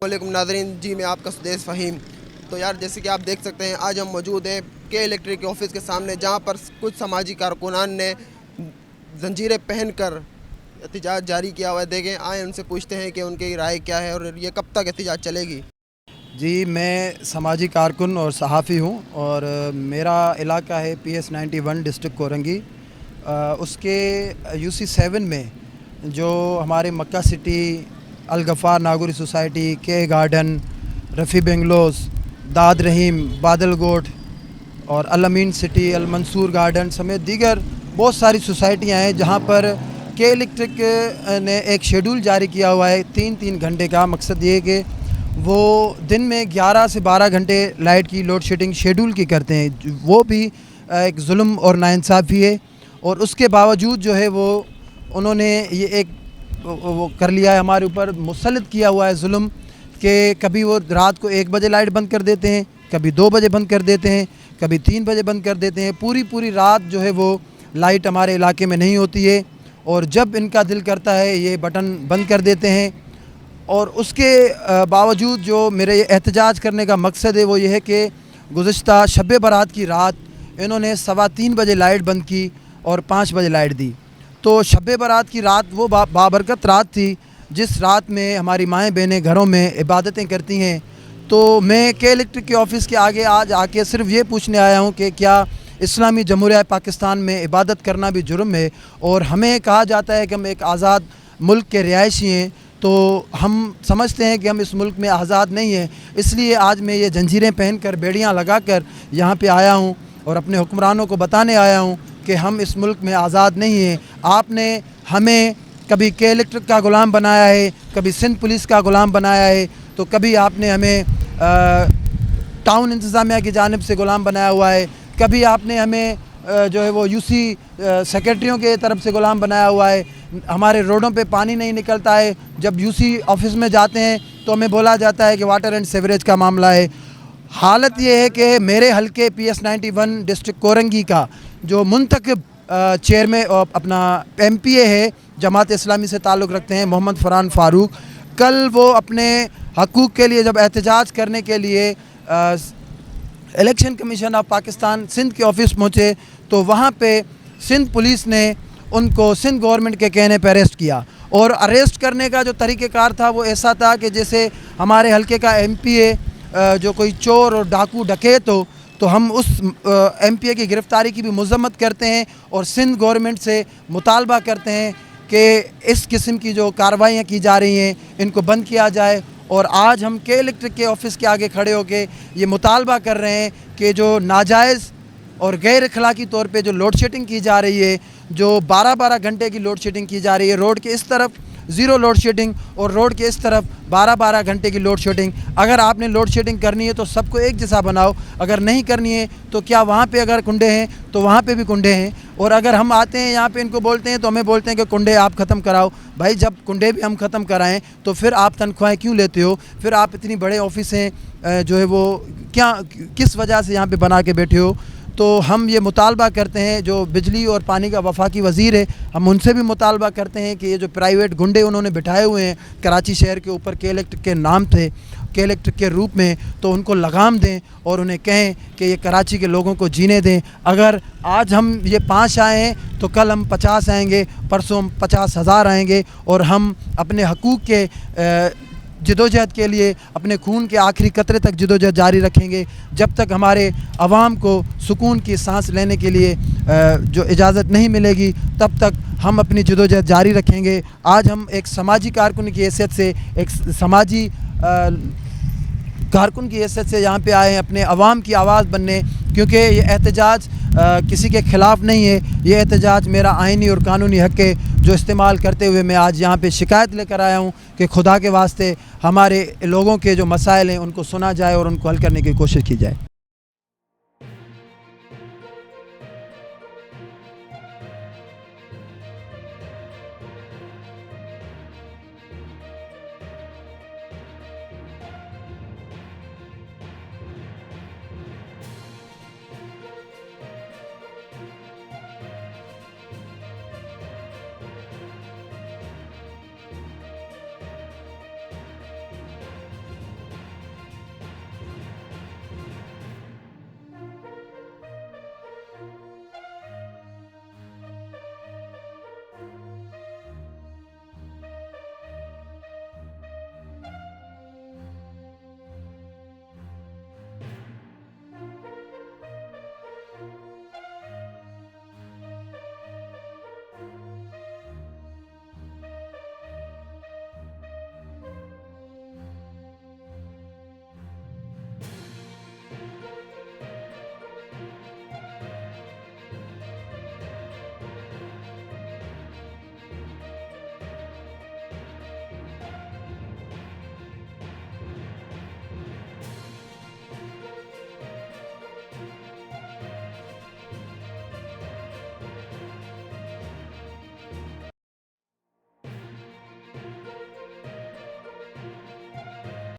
علیکم ناظرین، جی میں آپ کا سدیس فہیم۔ تو یار جیسے کہ آپ دیکھ سکتے ہیں آج ہم موجود ہیں کے الیکٹرک کے آفس کے سامنے، جہاں پر کچھ سماجی کارکنان نے زنجیریں پہن کر احتجاج جاری کیا ہوا ہے۔ دیکھیں آئیں ان سے پوچھتے ہیں کہ ان کی رائے کیا ہے اور یہ کب تک احتجاج چلے گی۔ جی میں سماجی کارکن اور صحافی ہوں اور میرا علاقہ ہے PS91 ڈسٹرکٹ کورنگی۔ اس کے UC7 میں جو ہمارے مکہ سٹی، الغفار ناگوری سوسائٹی، کے گارڈن، رفیع بنگلوز، داد رحیم، بادل گوٹ اور الامین سٹی، المنصور گارڈن سمیت دیگر بہت ساری سوسائٹیاں ہیں جہاں پر کے الیکٹرک نے ایک شیڈول جاری کیا ہوا ہے 3 گھنٹے کا۔ مقصد یہ ہے کہ وہ دن میں 11 سے 12 گھنٹے لائٹ کی لوڈ شیڈنگ شیڈول کی کرتے ہیں، وہ بھی ایک ظلم اور ناانصافی ہے۔ اور اس کے باوجود جو ہے وہ انہوں نے یہ ایک وہ کر لیا ہے، ہمارے اوپر مسلط کیا ہوا ہے ظلم، کہ کبھی وہ رات کو 1 بجے لائٹ بند کر دیتے ہیں، کبھی 2 بجے بند کر دیتے ہیں، کبھی 3 بجے بند کر دیتے ہیں۔ پوری رات جو ہے وہ لائٹ ہمارے علاقے میں نہیں ہوتی ہے، اور جب ان کا دل کرتا ہے یہ بٹن بند کر دیتے ہیں۔ اور اس کے باوجود جو میرے یہ احتجاج کرنے کا مقصد ہے وہ یہ ہے کہ گزشتہ شب برات کی رات انہوں نے 3:15 بجے لائٹ بند کی اور 5 بجے لائٹ دی۔ تو شب برات کی رات وہ بابرکت رات تھی جس رات میں ہماری مائیں بہنیں گھروں میں عبادتیں کرتی ہیں۔ تو میں کے الیکٹرک کے آفس کے آگے آج آ کے صرف یہ پوچھنے آیا ہوں کہ کیا اسلامی جمہوریہ پاکستان میں عبادت کرنا بھی جرم ہے؟ اور ہمیں کہا جاتا ہے کہ ہم ایک آزاد ملک کے رہائشی ہیں، تو ہم سمجھتے ہیں کہ ہم اس ملک میں آزاد نہیں ہیں۔ اس لیے آج میں یہ زنجیریں پہن کر، بیڑیاں لگا کر یہاں پہ آیا ہوں اور اپنے حکمرانوں کو بتانے آیا ہوں کہ ہم اس ملک میں آزاد نہیں ہیں۔ آپ نے ہمیں کبھی کے الیکٹرک کا غلام بنایا ہے، کبھی سندھ پولیس کا غلام بنایا ہے، تو کبھی آپ نے ہمیں ٹاؤن انتظامیہ کی جانب سے غلام بنایا ہوا ہے، کبھی آپ نے ہمیں جو ہے وہ UC سیکرٹریوں کے طرف سے غلام بنایا ہوا ہے۔ ہمارے روڈوں پہ پانی نہیں نکلتا ہے، جب UC آفس میں جاتے ہیں تو ہمیں بولا جاتا ہے کہ واٹر اینڈ سیوریج کا معاملہ ہے۔ حالت یہ ہے کہ میرے حلقے PS91 ڈسٹرکٹ کورنگی کا جو منتخب چیئرمین اپنا MPA ہے، جماعت اسلامی سے تعلق رکھتے ہیں، محمد فرحان فاروق، کل وہ اپنے حقوق کے لیے جب احتجاج کرنے کے لیے election commission of Pakistan Sindh کے آفس پہنچے تو وہاں پہ سندھ پولیس نے ان کو سندھ گورنمنٹ کے کہنے پہ اریسٹ کیا۔ اور اریسٹ کرنے کا جو طریقہ کار تھا وہ ایسا تھا کہ جیسے ہمارے حلقے کا MPA جو کوئی چور اور ڈاکو ڈکیت ہو، تو ہم اس MPA کی گرفتاری کی بھی مذمت کرتے ہیں اور سندھ گورنمنٹ سے مطالبہ کرتے ہیں کہ اس قسم کی جو کارروائیاں کی جا رہی ہیں ان کو بند کیا جائے۔ اور آج ہم کے الیکٹرک کے آفس کے آگے کھڑے ہو کے یہ مطالبہ کر رہے ہیں کہ جو ناجائز اور غیر اخلاقی طور پہ جو لوڈ شیڈنگ کی جا رہی ہے، جو 12 گھنٹے کی لوڈ شیڈنگ کی جا رہی ہے، روڈ کے اس طرف 0 لوڈ شیڈنگ اور روڈ کے اس طرف 12 گھنٹے کی لوڈ شیڈنگ۔ اگر آپ نے لوڈ شیڈنگ کرنی ہے تو سب کو ایک جیسا بناؤ، اگر نہیں کرنی ہے تو کیا وہاں پہ اگر کنڈے ہیں تو وہاں پہ بھی کنڈے ہیں؟ اور اگر ہم آتے ہیں یہاں پہ ان کو بولتے ہیں تو ہمیں بولتے ہیں کہ کنڈے آپ ختم کراؤ۔ بھائی جب کنڈے بھی ہم ختم کرائیں تو پھر آپ تنخواہیں کیوں لیتے ہو؟ پھر آپ اتنی بڑے آفس ہیں جو ہے وہ کس وجہ سے یہاں پہ بنا کے بیٹھے ہو؟ تو ہم یہ مطالبہ کرتے ہیں، جو بجلی اور پانی کا وفاقی وزیر ہے، ہم ان سے بھی مطالبہ کرتے ہیں کہ یہ جو پرائیویٹ گنڈے انہوں نے بٹھائے ہوئے ہیں کراچی شہر کے اوپر کے الیکٹرک کے نام تھے، کے الیکٹرک کے روپ میں، تو ان کو لگام دیں اور انہیں کہیں کہ یہ کراچی کے لوگوں کو جینے دیں۔ اگر آج ہم یہ 5 آئے ہیں تو کل ہم 50 آئیں گے، پرسوں 50,000 آئیں گے، اور ہم اپنے حقوق کے جدوجہد کے لیے اپنے خون کے آخری قطرے تک جدوجہد جاری رکھیں گے، جب تک ہمارے عوام کو سکون کی سانس لینے کے لیے جو اجازت نہیں ملے گی تب تک ہم اپنی جدوجہد جاری رکھیں گے۔ آج ہم ایک سماجی کارکن کی حیثیت سے، ایک سماجی کارکن کی حیثیت سے یہاں پہ آئے ہیں اپنے عوام کی آواز بننے، کیونکہ یہ احتجاج کسی کے خلاف نہیں ہے، یہ احتجاج میرا آئینی اور قانونی حق ہے جو استعمال کرتے ہوئے میں آج یہاں پہ شکایت لے کر آیا ہوں کہ خدا کے واسطے ہمارے لوگوں کے جو مسائل ہیں ان کو سنا جائے اور ان کو حل کرنے کی کوشش کی جائے۔